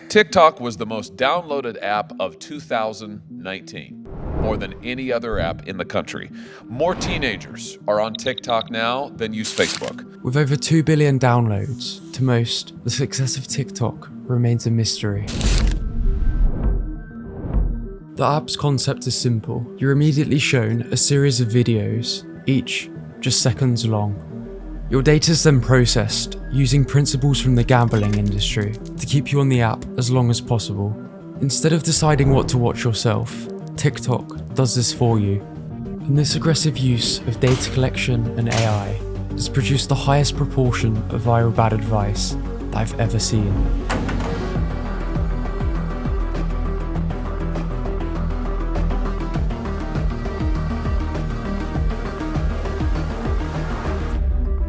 TikTok was the most downloaded app of 2019, more than any other app in the country. More teenagers are on TikTok now than use Facebook. With over 2 billion downloads, to most, the success of TikTok remains a mystery. The app's concept is simple. You're immediately shown a series of videos, each just seconds long. Your data is then processed using principles from the gambling industry to keep you on the app as long as possible. Instead of deciding what to watch yourself, TikTok does this for you. And this aggressive use of data collection and AI has produced the highest proportion of viral bad advice that I've ever seen.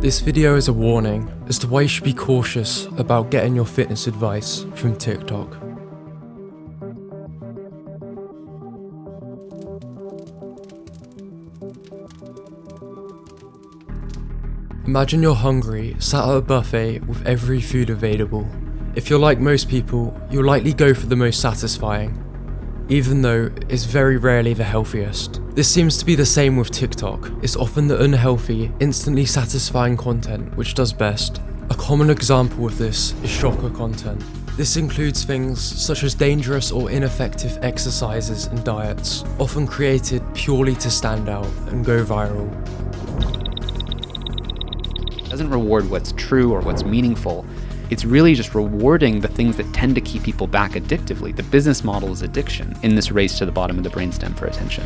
This video is a warning as to why you should be cautious about getting your fitness advice from TikTok. Imagine you're hungry, sat at a buffet with every food available. If you're like most people, you'll likely go for the most satisfying, even though it's very rarely the healthiest. This seems to be the same with TikTok. It's often the unhealthy, instantly satisfying content which does best. A common example of this is shocker content. This includes things such as dangerous or ineffective exercises and diets, often created purely to stand out and go viral. It doesn't reward what's true or what's meaningful. It's really just rewarding the things that tend to keep people back addictively. The business model is addiction in this race to the bottom of the brainstem for attention.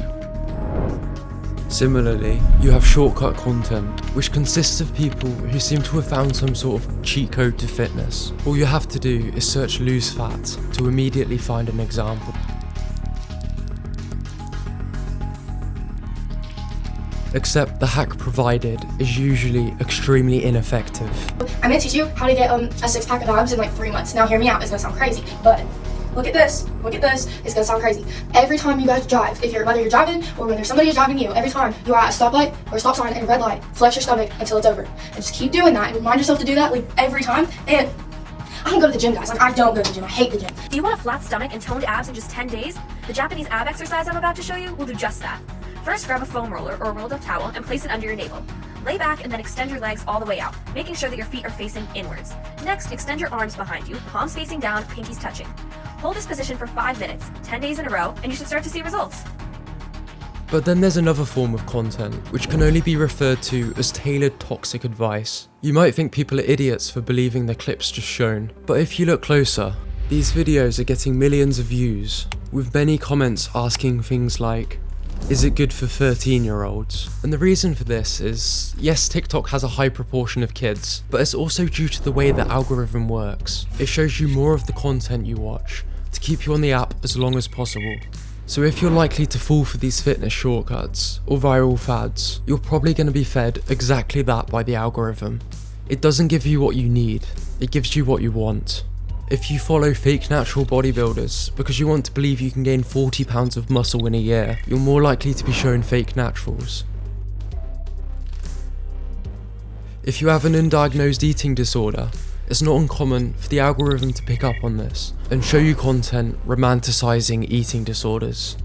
Similarly, you have shortcut content, which consists of people who seem to have found some sort of cheat code to fitness. All you have to do is search lose fat to immediately find an example. Except the hack provided is usually extremely ineffective. I'm gonna teach you how to get a 6-pack of abs in like 3 months. Now hear me out, it's gonna sound crazy, but look at this, it's gonna sound crazy. Every time you guys drive, whether you're driving or when there's somebody driving you, every time you are at a stoplight or a stop sign and a red light, flex your stomach until it's over. And just keep doing that and remind yourself to do that like every time. And I don't go to the gym, guys. Like, I don't go to the gym. I hate the gym. Do you want a flat stomach and toned abs in just 10 days? The Japanese ab exercise I'm about to show you will do just that. First, grab a foam roller or a rolled up towel and place it under your navel. Lay back and then extend your legs all the way out, making sure that your feet are facing inwards. Next, extend your arms behind you, palms facing down, pinkies touching. Hold this position for 5 minutes, 10 days in a row, and you should start to see results. But then there's another form of content, which can only be referred to as tailored toxic advice. You might think people are idiots for believing the clips just shown, but if you look closer, these videos are getting millions of views, with many comments asking things like, is it good for 13-year-olds? And the reason for this is, yes, TikTok has a high proportion of kids, but it's also due to the way the algorithm works. It shows you more of the content you watch, to keep you on the app as long as possible. So if you're likely to fall for these fitness shortcuts, or viral fads, you're probably going to be fed exactly that by the algorithm. It doesn't give you what you need, it gives you what you want. If you follow fake natural bodybuilders because you want to believe you can gain 40 pounds of muscle in a year, you're more likely to be shown fake naturals. If you have an undiagnosed eating disorder, it's not uncommon for the algorithm to pick up on this and show you content romanticizing eating disorders.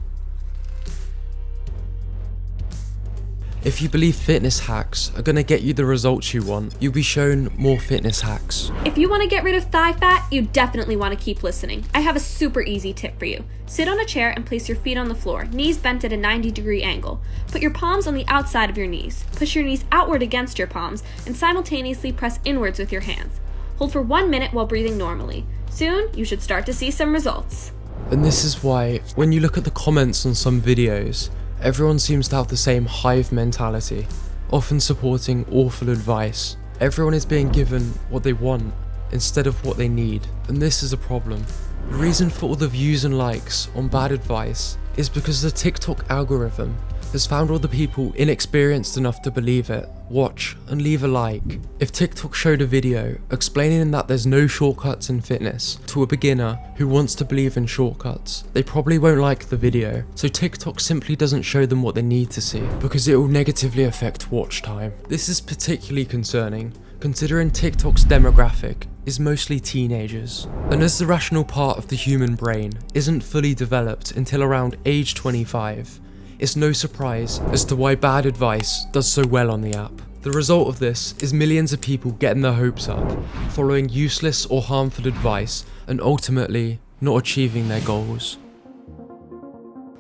If you believe fitness hacks are going to get you the results you want, you'll be shown more fitness hacks. If you want to get rid of thigh fat, you definitely want to keep listening. I have a super easy tip for you. Sit on a chair and place your feet on the floor, knees bent at a 90-degree angle. Put your palms on the outside of your knees. Push your knees outward against your palms and simultaneously press inwards with your hands. Hold for 1 minute while breathing normally. Soon, you should start to see some results. And this is why, when you look at the comments on some videos, everyone seems to have the same hive mentality, often supporting awful advice. Everyone is being given what they want instead of what they need, and this is a problem. The reason for all the views and likes on bad advice is because the TikTok algorithm has found all the people inexperienced enough to believe it, watch, and leave a like. If TikTok showed a video explaining that there's no shortcuts in fitness to a beginner who wants to believe in shortcuts, they probably won't like the video, so TikTok simply doesn't show them what they need to see, because it will negatively affect watch time. This is particularly concerning, considering TikTok's demographic is mostly teenagers. And as the rational part of the human brain isn't fully developed until around age 25, it's no surprise as to why bad advice does so well on the app. The result of this is millions of people getting their hopes up, following useless or harmful advice and ultimately not achieving their goals.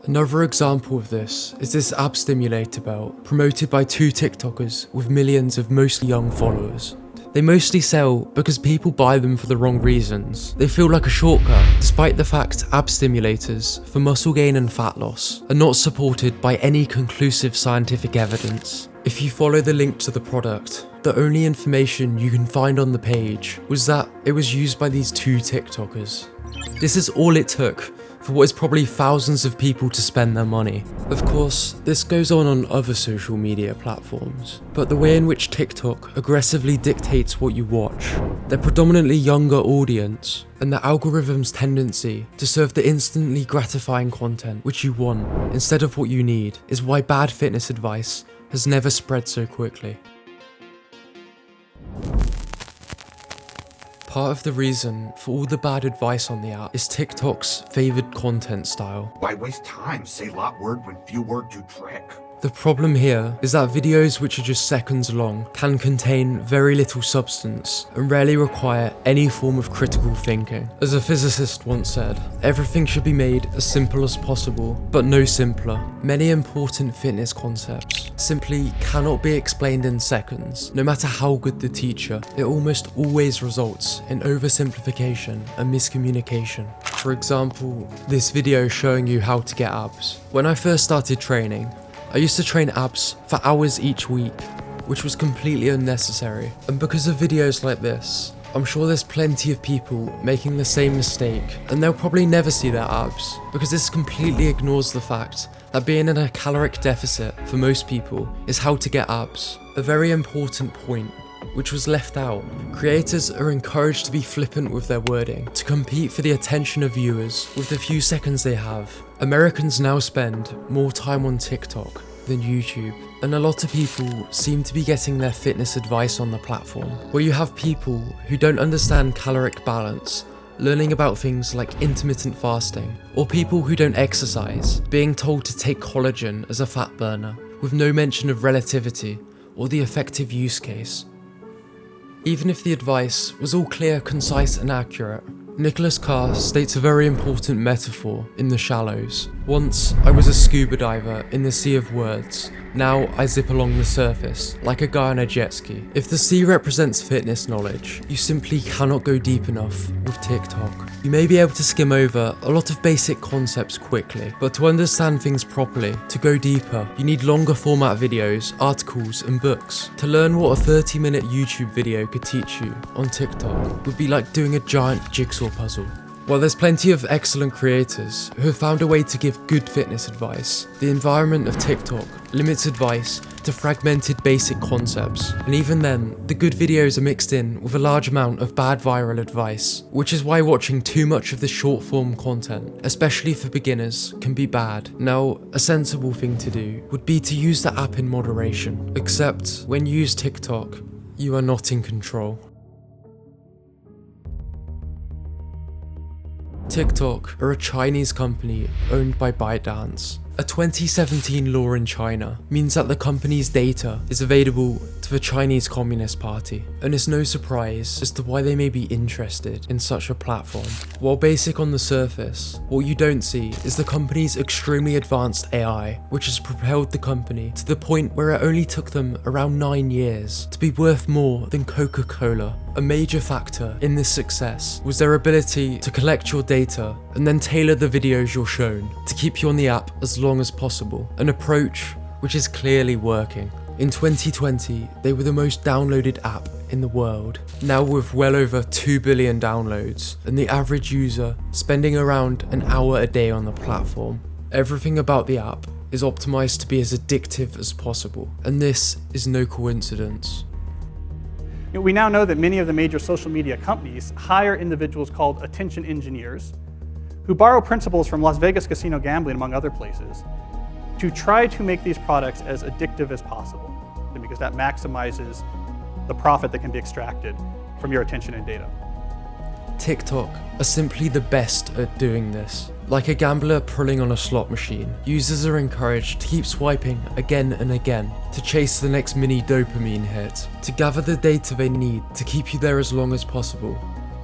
Another example of this is this app stimulator belt promoted by two TikTokers with millions of mostly young followers. They mostly sell because people buy them for the wrong reasons. They feel like a shortcut, despite the fact ab stimulators for muscle gain and fat loss are not supported by any conclusive scientific evidence. If you follow the link to the product, the only information you can find on the page was that it was used by these two TikTokers. This is all it took for what is probably thousands of people to spend their money. Of course, this goes on other social media platforms, but the way in which TikTok aggressively dictates what you watch, their predominantly younger audience, and the algorithm's tendency to serve the instantly gratifying content which you want instead of what you need is why bad fitness advice has never spread so quickly. Part of the reason for all the bad advice on the app is TikTok's favoured content style. Why waste time? Say lot word when few word do trick. The problem here is that videos which are just seconds long can contain very little substance and rarely require any form of critical thinking. As a physicist once said, everything should be made as simple as possible, but no simpler. Many important fitness concepts simply cannot be explained in seconds, no matter how good the teacher. It almost always results in oversimplification and miscommunication. For example, this video showing you how to get abs. When I first started training, I used to train abs for hours each week, which was completely unnecessary. And because of videos like this, I'm sure there's plenty of people making the same mistake, and they'll probably never see their abs, because this completely ignores the fact that being in a caloric deficit for most people is how to get abs. A very important point which was left out. Creators are encouraged to be flippant with their wording, to compete for the attention of viewers with the few seconds they have. Americans now spend more time on TikTok than YouTube, and a lot of people seem to be getting their fitness advice on the platform, where you have people who don't understand caloric balance learning about things like intermittent fasting, or people who don't exercise being told to take collagen as a fat burner, with no mention of relativity or the effective use case. Even if the advice was all clear, concise and accurate, 𝐚𝐼𝐶 states a very important metaphor in The Shallows. Once I was a scuba diver in the sea of words, now I zip along the surface like a guy on a jet ski. If the sea represents fitness knowledge, you simply cannot go deep enough with TikTok. You may be able to skim over a lot of basic concepts quickly, but to understand things properly, to go deeper, you need longer format videos, articles and books. To learn what a 30-minute YouTube video could teach you on TikTok would be like doing a giant jigsaw puzzle. While there's plenty of excellent creators who have found a way to give good fitness advice, the environment of TikTok limits advice to fragmented basic concepts, and even then, the good videos are mixed in with a large amount of bad viral advice, which is why watching too much of the short form content, especially for beginners, can be bad. Now, a sensible thing to do would be to use the app in moderation, except when you use TikTok, you are not in control. TikTok are a Chinese company owned by ByteDance. A 2017 law in China means that the company's data is available to the Chinese Communist Party, and it's no surprise as to why they may be interested in such a platform. While basic on the surface, what you don't see is the company's extremely advanced AI, which has propelled the company to the point where it only took them around 9 years to be worth more than Coca-Cola. A major factor in this success was their ability to collect your data and then tailor the videos you're shown to keep you on the app as long as possible, an approach which is clearly working. In 2020, they were the most downloaded app in the world, now with well over 2 billion downloads, and the average user spending around an hour a day on the platform. Everything about the app is optimized to be as addictive as possible, and this is no coincidence. We now know that many of the major social media companies hire individuals called attention engineers who borrow principles from Las Vegas casino gambling, among other places, to try to make these products as addictive as possible, because that maximizes the profit that can be extracted from your attention and data. TikTok are simply the best at doing this. Like a gambler pulling on a slot machine, users are encouraged to keep swiping again and again to chase the next mini dopamine hit, to gather the data they need to keep you there as long as possible.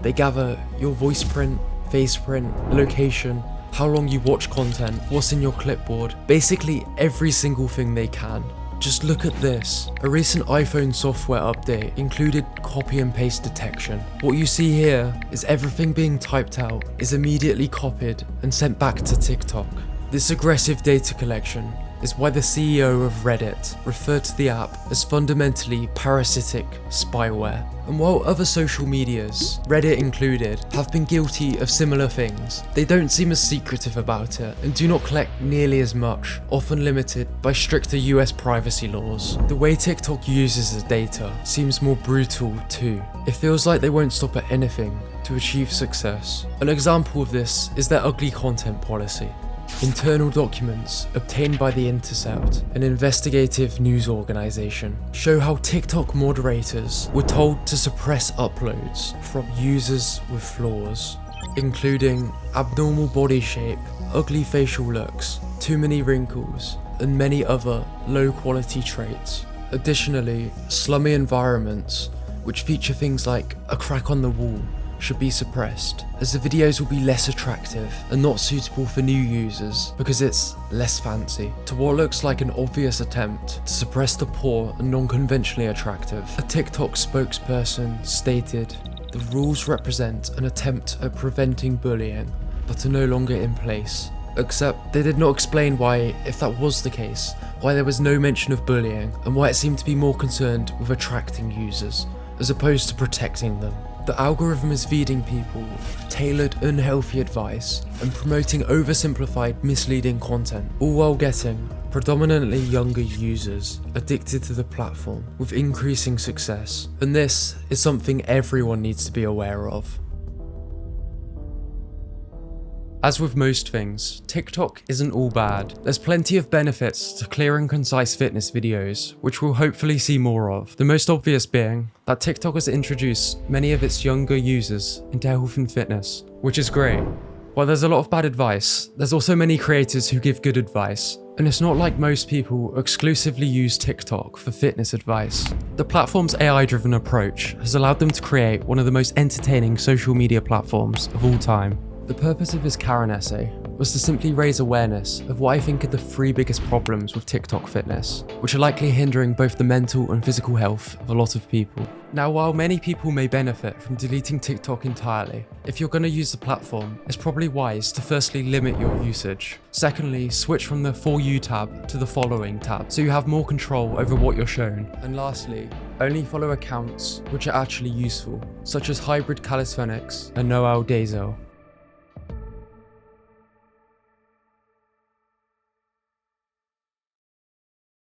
They gather your voice print, face print, location, how long you watch content, what's in your clipboard, basically every single thing they can. Just look at this. A recent iPhone software update included copy and paste detection. What you see here is everything being typed out is immediately copied and sent back to TikTok. This aggressive data collection is why the CEO of Reddit referred to the app as fundamentally parasitic spyware. And while other social medias, Reddit included, have been guilty of similar things, they don't seem as secretive about it and do not collect nearly as much, often limited by stricter US privacy laws. The way TikTok uses the data seems more brutal too. It feels like they won't stop at anything to achieve success. An example of this is their ugly content policy. Internal documents obtained by The Intercept, an investigative news organization, show how TikTok moderators were told to suppress uploads from users with flaws, including abnormal body shape, ugly facial looks, too many wrinkles, and many other low-quality traits. Additionally, slummy environments, which feature things like a crack on the wall, should be suppressed, as the videos will be less attractive and not suitable for new users because it's less fancy. To what looks like an obvious attempt to suppress the poor and non-conventionally attractive, a TikTok spokesperson stated, "The rules represent an attempt at preventing bullying, but are no longer in place." Except they did not explain why, if that was the case, why there was no mention of bullying and why it seemed to be more concerned with attracting users as opposed to protecting them. The algorithm is feeding people tailored, unhealthy advice and promoting oversimplified, misleading content, all while getting predominantly younger users addicted to the platform with increasing success. And this is something everyone needs to be aware of. As with most things, TikTok isn't all bad. There's plenty of benefits to clear and concise fitness videos, which we'll hopefully see more of. The most obvious being that TikTok has introduced many of its younger users into health and fitness, which is great. While there's a lot of bad advice, there's also many creators who give good advice, and it's not like most people exclusively use TikTok for fitness advice. The platform's AI-driven approach has allowed them to create one of the most entertaining social media platforms of all time. The purpose of his Karen essay was to simply raise awareness of what I think are the 3 biggest problems with TikTok fitness, which are likely hindering both the mental and physical health of a lot of people. Now, while many people may benefit from deleting TikTok entirely, if you're going to use the platform, it's probably wise to firstly limit your usage. Secondly, switch from the For You tab to the Following tab, so you have more control over what you're shown. And lastly, only follow accounts which are actually useful, such as Hybrid Calisthenics and 𝐚𝐝𝐯𝐲.